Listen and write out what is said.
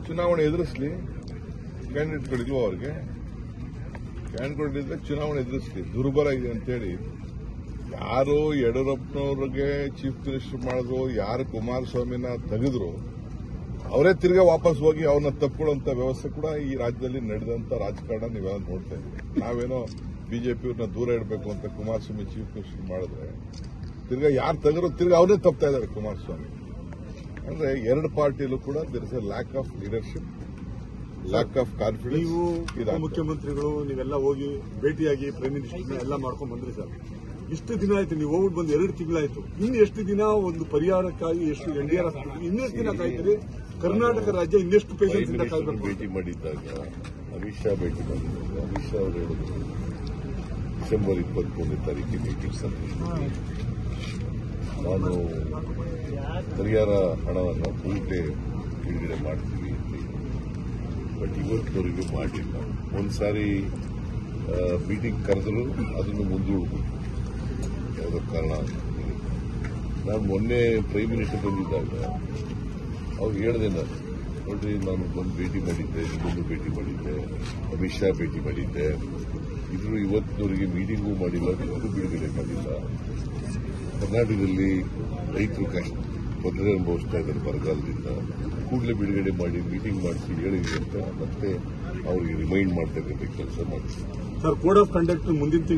ಚುನಾವಣೆ ಎದುರಿಸಲಿ. ಕ್ಯಾಂಡಿಡೇಟ್ಗಳಿಲ್ವೋ ಅವ್ರಿಗೆ? ಕ್ಯಾಂಡಿಡೇಟ್ಗಳಿದ್ರೆ ಚುನಾವಣೆ ಎದುರಿಸಲಿ. ದುರ್ಬಲ ಇದೆ ಅಂತೇಳಿ ಯಾರು ಯಡಿಯೂರಪ್ಪನವ್ರಿಗೆ ಚೀಫ್ ಮಿನಿಸ್ಟರ್ ಮಾಡಿದ್ರು, ಯಾರು ಕುಮಾರಸ್ವಾಮಿನ ತೆಗೆದ್ರು, ಅವರೇ ತಿರ್ಗಾ ವಾಪಸ್ ಹೋಗಿ ಅವ್ರನ್ನ ತಪ್ಕೊಳ್ಳುವಂತ ವ್ಯವಸ್ಥೆ ಕೂಡ ಈ ರಾಜ್ಯದಲ್ಲಿ ನಡೆದಂತ ರಾಜಕಾರಣ ನೀವೆಲ್ಲ ನೋಡ್ತಾ ಇದ್ದೀವಿ. ನಾವೇನೋ ಬಿಜೆಪಿಯವ್ರನ್ನ ದೂರ ಇಡಬೇಕು ಅಂತ ಕುಮಾರಸ್ವಾಮಿ ಚೀಫ್ ಮಿನಿಸ್ಟರ್ ಮಾಡಿದ್ರೆ ತಿರ್ಗಾ ಯಾರು ತೆಗೆದ್ರು ತಿರ್ಗಾ ಅವರೇ ತಪ್ತಾ ಇದ್ದಾರೆ ಕುಮಾರಸ್ವಾಮಿ. ಅಂದ್ರೆ ಎರಡು ಪಾರ್ಟಿಯಲ್ಲೂ ಕೂಡ there is a lack of leadership, lack of confidence. ನೀವು ಮುಖ್ಯಮಂತ್ರಿಗಳು ನೀವೆಲ್ಲ ಹೋಗಿ ಭೇಟಿಯಾಗಿ ಪ್ರೈಮ್ ಮಿನಿಸ್ಟರ್ನ ಎಲ್ಲ ಮಾಡ್ಕೊಂಡು ಬಂದ್ರಿ ಸರ್. ಇಷ್ಟು ದಿನ ಆಯ್ತು, ನೀವು ಹೋಗ್ಬಿಟ್ಟು ಬಂದು 2 ತಿಂಗಳಾಯ್ತು. ಇನ್ನು ಎಷ್ಟು ದಿನ ಒಂದು ಪರಿಹಾರಕ್ಕಾಗಿ ಎಷ್ಟು NDR ಇನ್ನೆಷ್ಟು ದಿನ ಕಾಯ್ತೀರಿ? ಕರ್ನಾಟಕ ರಾಜ್ಯ ಇನ್ನೆಷ್ಟು ಪೇಷನ್ಸ್ ಇಂದ ಕಾಯ್ಬೇಕು? ಭೇಟಿ ಮಾಡಿದ್ದಾಗ ಅಮಿತ್ ಶಾ ಭೇಟಿ ಮಾಡಿದಾಗ ಅಮಿತ್ ಶಾ ಅವರು ಹೇಳಿದ್ರು ಡಿಸೆಂಬರ್ 23ನೇ ತಾರೀಕಿಗೆ ಮೀಟಿಂಗ್ ಸಂದೇಶ ನಾನು ಪರಿಹಾರ ಹಣವನ್ನು ಪೂರ್ತಿ ಬಿಡುಗಡೆ ಮಾಡ್ತೀವಿ ಅಂತ. ಬಟ್ ಇವತ್ತಿನವರೆಗೂ ಮಾಡಲಿಲ್ಲ. ಒಂದ್ಸಾರಿ ಮೀಟಿಂಗ್ ಕರೆದ್ರು ಅದನ್ನು ಮುಂದೂಡಿದ್ರು ಯಾವುದೋ ಕಾರಣ. ನಾನು ಮೊನ್ನೆ ಪ್ರೈಮ್ ಮಿನಿಸ್ಟರ್ ಬಂದಿದ್ದಾಗ ಅವ್ರು ಹೇಳಿದೆ, ನೋಡ್ರಿ ನಾನು ಬಂದು ಭೇಟಿ ಮಾಡಿದ್ದೆ, ಇನ್ನೊಂದು ಭೇಟಿ ಮಾಡಿದ್ದೆ, ಅಮಿತ್ ಶಾ ಭೇಟಿ ಮಾಡಿದ್ದೆ, ಇದ್ರು ಇವತ್ತಿನವರೆಗೆ ಮೀಟಿಂಗೂ ಮಾಡಿಲ್ಲ, ಇದು ಬಿಡುಗಡೆ ಮಾಡಿಲ್ಲ. ಕರ್ನಾಟಕದಲ್ಲಿ ರೈತರು ಕಷ್ಟ ತೊಂದರೆ ಅನುಭವಿಸ್ತಾ ಇದ್ದಾರೆ ಬರಗಾಲದಿಂದ, ಕೂಡಲೇ ಬಿಡುಗಡೆ ಮಾಡಿ ಮೀಟಿಂಗ್ ಮಾಡಿಸಿ ಹೇಳಿದ್ವಿ ಅಂತ ಮತ್ತೆ ಅವ್ರಿಗೆ ರಿಮೈಂಡ್ ಮಾಡ್ತಕ್ಕಂಥ ಕೆಲಸ ಮಾಡ್ತೀವಿ. ಸರ್, ಕೋಡ್ ಆಫ್ ಕಂಡಕ್ಟ್ ಮುಂದಿನ